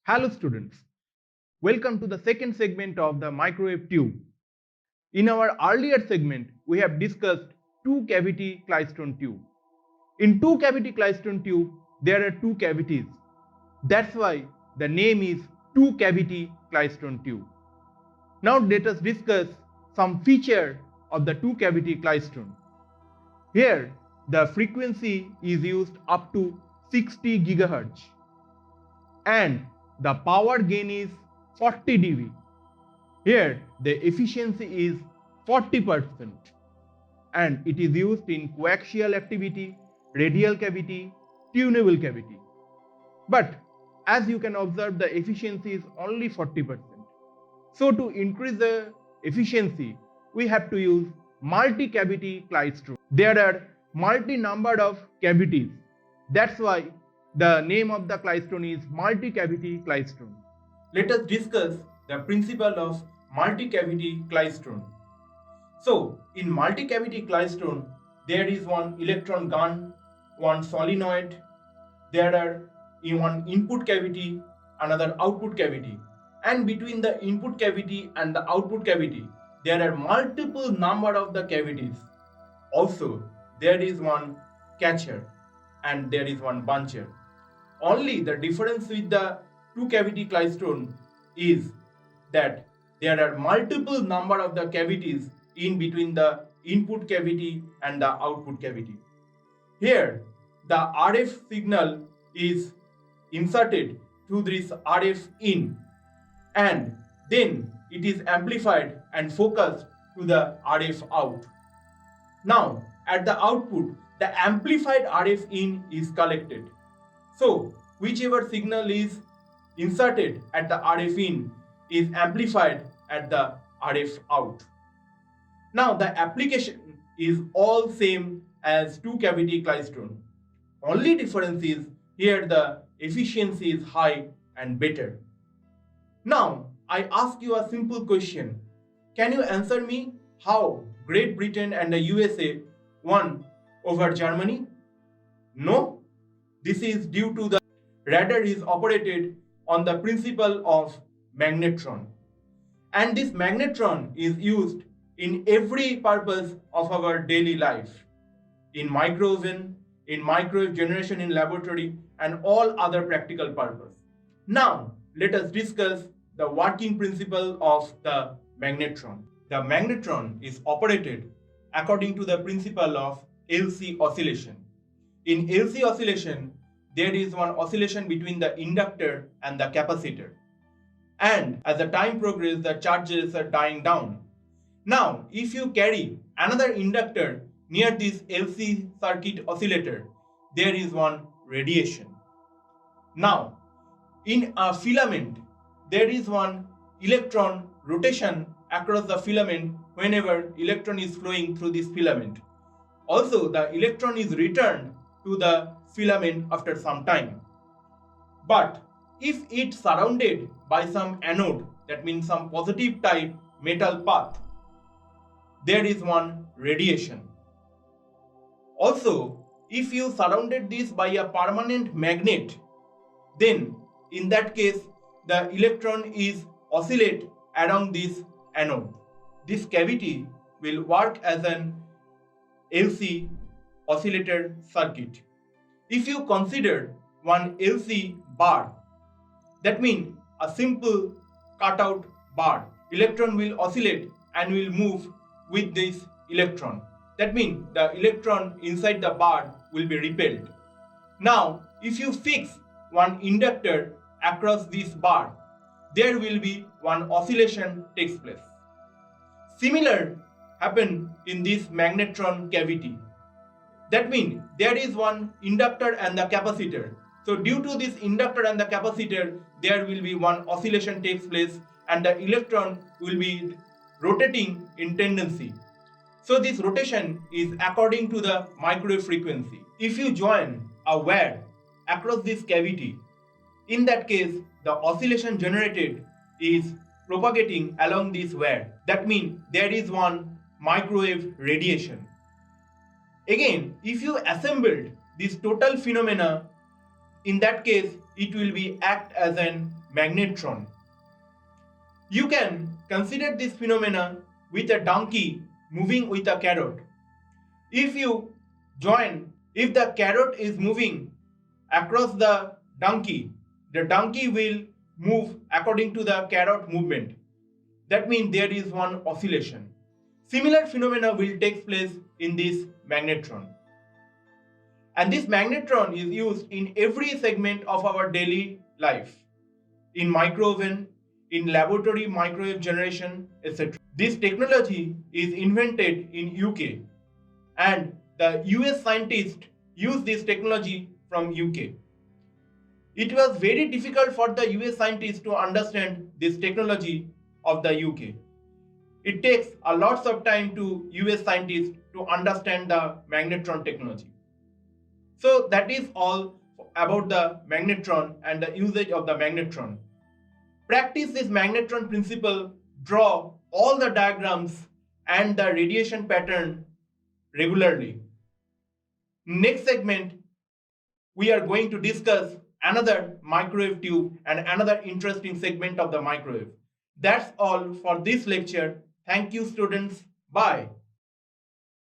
Hello students, welcome to the second segment of the microwave tube. In our earlier segment, we have discussed two-cavity Klystron tube. In two-cavity Klystron tube, there are two cavities. That's why the name is two-cavity Klystron tube. Now let us discuss some feature of the two-cavity Klystron. Here, the frequency is used up to 60 GHz and the power gain is 40 dB. Here the efficiency is 40% and it is used in coaxial activity, radial cavity, tunable cavity. But as you can observe, the efficiency is only 40%. So to increase the efficiency, we have to use multi-cavity klystron. There are multi-number of cavities. That's why the name of the klystron is multi-cavity klystron. Let us discuss the principle of multi-cavity klystron. So, in multi-cavity klystron, there is one electron gun, one solenoid, there are in one input cavity, another output cavity, and between the input cavity and the output cavity, there are multiple number of the cavities. Also, there is one catcher and there is one buncher. Only the difference with the two cavity klystron is that there are multiple number of the cavities in between the input cavity and the output cavity. Here the RF signal is inserted through this RF in and then it is amplified and focused to the RF out. Now at the output the amplified RF in is collected. So whichever signal is inserted at the RF in is amplified at the RF out. Now the application is all same as two cavity klystron. Only difference is here the efficiency is high and better. Now I ask you a simple question. Can you answer me how Great Britain and the USA won over Germany? No. This is due to the radar is operated on the principle of magnetron. And this magnetron is used in every purpose of our daily life. In microwave, in microwave generation in laboratory and all other practical purpose. Now let us discuss the working principle of the magnetron. The magnetron is operated according to the principle of LC oscillation. In LC oscillation, there is one oscillation between the inductor and the capacitor. And as the time progresses, the charges are dying down. Now, if you carry another inductor near this LC circuit oscillator, there is one radiation. Now, in a filament, there is one electron rotation across the filament whenever electron is flowing through this filament. Also, the electron is returned to the filament after some time. But if it's surrounded by some anode, that means some positive type metal path, there is one radiation. Also, if you surrounded this by a permanent magnet, then in that case the electron is oscillate around this anode. This cavity will work as an LC oscillator circuit. If you consider one LC bar, that means a simple cutout bar, electron will oscillate and will move with this electron. That means the electron inside the bar will be repelled. Now, if you fix one inductor across this bar, there will be one oscillation takes place. Similar happen in this magnetron cavity. That means there is one inductor and the capacitor. So due to this inductor and the capacitor, there will be one oscillation takes place and the electron will be rotating in tendency. So this rotation is according to the microwave frequency. If you join a wire across this cavity, in that case the oscillation generated is propagating along this wire. That means there is one microwave radiation. Again, if you assembled this total phenomena in that case it will be act as an magnetron. You can consider this phenomena with a donkey moving with a carrot. If the carrot is moving across the donkey will move according to the carrot movement. That means there is one oscillation. Similar phenomena will take place in this magnetron. And this magnetron is used in every segment of our daily life, in microwave, in laboratory microwave generation, etc. This technology is invented in UK, and the US scientists use this technology from UK. It was very difficult for the US scientists to understand this technology of the UK. It takes a lot of time to US scientists to understand the magnetron technology. So that is all about the magnetron and the usage of the magnetron. Practice this magnetron principle, draw all the diagrams and the radiation pattern regularly. Next segment, we are going to discuss another microwave tube and another interesting segment of the microwave. That's all for this lecture. Thank you, students. Bye.